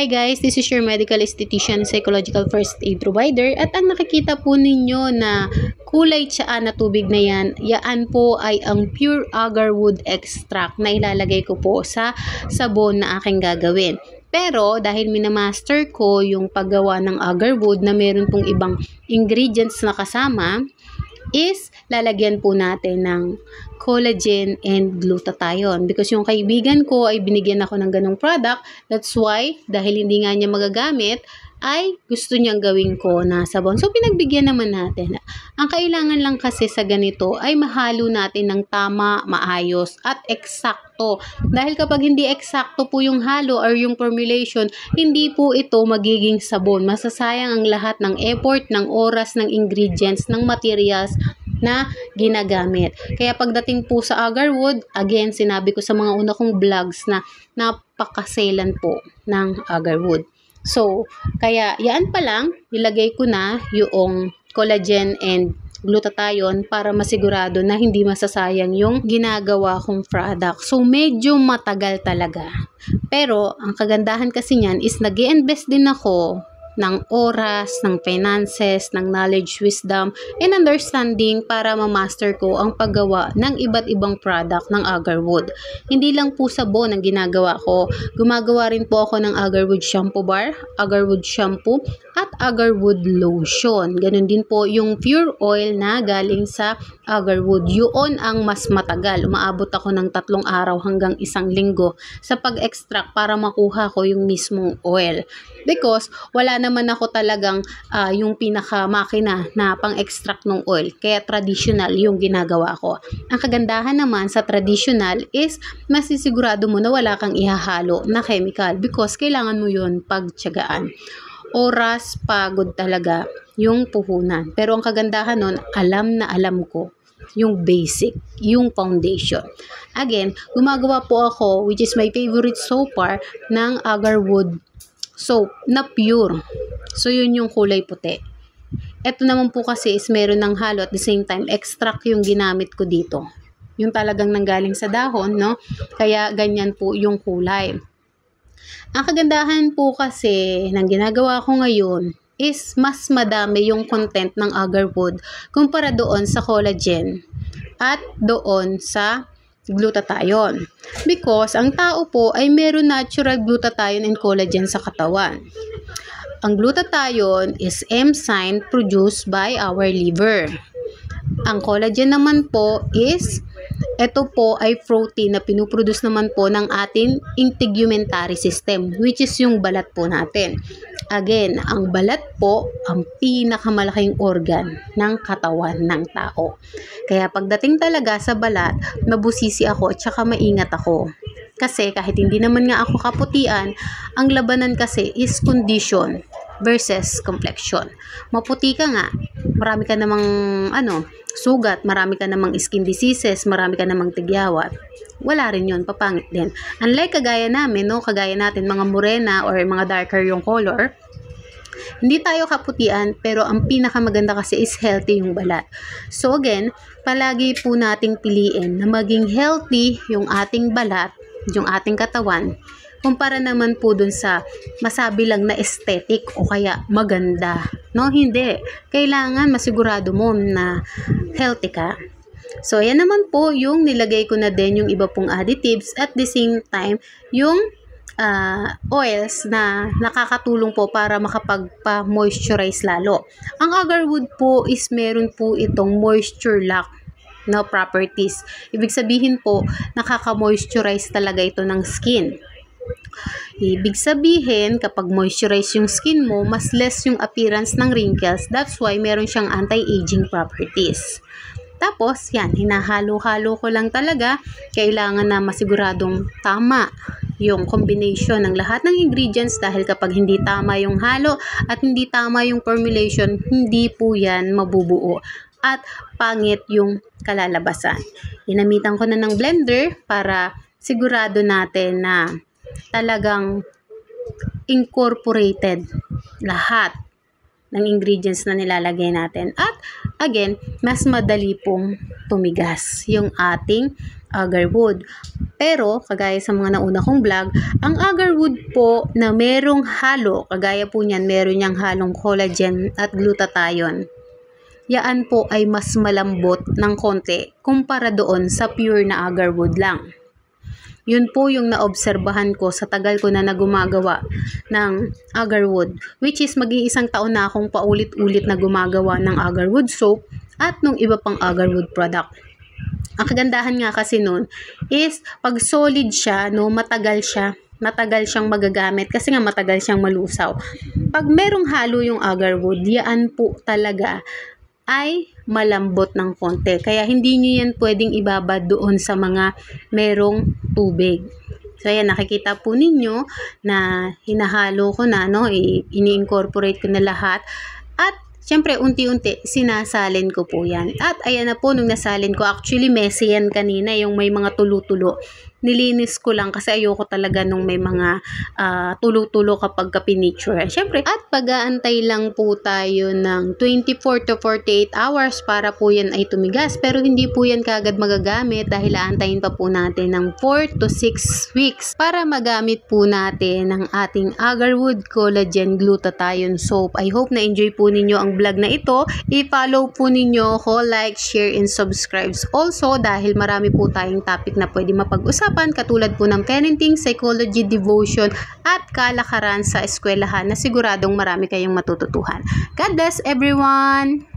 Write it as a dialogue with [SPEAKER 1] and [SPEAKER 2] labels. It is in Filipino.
[SPEAKER 1] Hi guys, this is your medical esthetician psychological first aid provider at ang nakikita po ninyo na kulay tsaa na tubig na yan po ay ang pure agarwood extract na ilalagay ko po sa sabon na aking gagawin. Pero dahil minamaster ko yung paggawa ng agarwood na meron pong ibang ingredients na kasama, is lalagyan po natin ng collagen and glutathione because yung kaibigan ko ay binigyan ako ng ganong product. That's why, dahil hindi nga niya magagamit, ay gusto niyang gawin ko na sabon. So, pinagbigyan naman natin. Ang kailangan lang kasi sa ganito ay mahalo natin ng tama, maayos, at eksakto. Dahil kapag hindi eksakto po yung halo or yung formulation, hindi po ito magiging sabon. Masasayang ang lahat ng effort, ng oras, ng ingredients, ng materials na ginagamit. Kaya pagdating po sa agarwood, again, sinabi ko sa mga una kong vlogs na napakaselan po ng agarwood. So, kaya yan pa lang, nilagay ko na yung collagen and glutathione para masigurado na hindi masasayang yung ginagawa kong product. So, medyo matagal talaga. Pero, ang kagandahan kasi niyan is nag-i-invest din ako ng oras, ng finances, ng knowledge, wisdom, and understanding para ma-master ko ang paggawa ng iba't ibang product ng agarwood. Hindi lang po sabon ang ginagawa ko. Gumagawa rin po ako ng agarwood shampoo bar, agarwood shampoo, at agarwood lotion. Ganun din po yung pure oil na galing sa agarwood. Yun ang mas matagal. Umaabot ako ng 3 araw hanggang 1 linggo sa pag-extract para makuha ko yung mismong oil. Because wala naman ako talagang yung pinaka-makina na pang-extract ng oil. Kaya traditional yung ginagawa ko. Ang kagandahan naman sa traditional is masisigurado mo na wala kang ihahalo na chemical because kailangan mo yun pagtiyagaan. Oras, pagod talaga yung puhunan. Pero ang kagandahan nun, alam na alam ko yung basic, yung foundation. Again, gumagawa po ako, which is my favorite so far, ng agarwood soap na pure. So, yun yung kulay puti. Ito naman po kasi is meron ng halo at the same time, extract yung ginamit ko dito. Yung talagang nanggaling sa dahon, no? Kaya ganyan po yung kulay. Ang kagandahan po kasi ng ginagawa ko ngayon is mas madami yung content ng agarwood kumpara doon sa collagen at doon sa glutathione. Because ang tao po ay meron natural glutathione and collagen sa katawan. Ang glutathione is enzyme produced by our liver. Ang collagen naman po is, ito po ay protein na pinuproduce naman po ng ating integumentary system, which is yung balat po natin. Again, ang balat po ang pinakamalaking organ ng katawan ng tao. Kaya pagdating talaga sa balat, mabusisi ako at saka maingat ako. Kasi kahit hindi naman nga ako kaputian, ang labanan kasi is condition versus complexion. Maputi ka nga, marami ka namang sugat, marami ka namang skin diseases, marami ka namang tigyawat. Wala rin yun, papangit din. Unlike kagaya namin, kagaya natin mga morena or mga darker yung color, hindi tayo kaputian, pero ang pinakamaganda kasi is healthy yung balat. So again, palagi po nating piliin na maging healthy yung ating balat, yung ating katawan, kumpara naman po dun sa masabi lang na aesthetic o kaya maganda. No, hindi. Kailangan masigurado mo na healthy ka. So, yan naman po yung nilagay ko na din yung iba pong additives at the same time yung oils na nakakatulong po para makapagpa-moisturize lalo. Ang agarwood po is meron po itong moisture lock na properties. Ibig sabihin po, nakaka-moisturize talaga ito ng skin. Ibig sabihin, kapag moisturize yung skin mo, mas less yung appearance ng wrinkles. That's why meron siyang anti-aging properties. Tapos, yan, hinahalo-halo ko lang talaga. Kailangan na masiguradong tama yung combination ng lahat ng ingredients dahil kapag hindi tama yung halo at hindi tama yung formulation, hindi po yan mabubuo at pangit yung kalalabasan. Ginamitan ko na ng blender para sigurado natin na talagang incorporated lahat ng ingredients na nilalagay natin. At again, mas madali pong tumigas yung ating agarwood. Pero, kagaya sa mga nauna kong vlog, ang agarwood po na merong halo, kagaya po niyan, meron niyang halong collagen at glutathione. Yan po ay mas malambot ng konti kumpara doon sa pure na agarwood lang. Yun po yung naobserbahan ko sa tagal ko na nagumagawa ng agarwood, which is mag-iisang taon na akong paulit-ulit na gumagawa ng agarwood soap at nung iba pang agarwood product. Ang kagandahan nga kasi nun is pag solid siya, no, matagal siyang magagamit kasi nga matagal siyang malusaw. Pag merong halo yung agarwood, yan po talaga ay malambot ng konti. Kaya hindi nyo yan pwedeng ibabad doon sa mga merong tubig. So ayan, nakikita po ninyo na hinahalo ko na, no, ini-incorporate ko na lahat. At siyempre, unti-unti, sinasalin ko po yan. At ayan na po, nung nasalin ko, actually messy yan kanina, yung may mga tulo-tulo. Nilinis ko lang kasi ayoko talaga nung may mga tulo-tulo kapag pinicture. Siyempre, at pag-aantay lang po tayo ng 24 to 48 hours para po yan ay tumigas. Pero hindi po yan kagad magagamit dahil aantayin pa po natin ng 4 to 6 weeks para magamit po natin ang ating agarwood collagen glutathione soap. I hope na-enjoy po ninyo ang vlog na ito. I-follow po ninyo ko, like, share, and subscribe. Also, dahil marami po tayong topic na pwede mapag-usapan katulad po ng parenting, psychology, devotion, at kalakaran sa eskwelahan na siguradong marami kayong matututuhan. God bless everyone!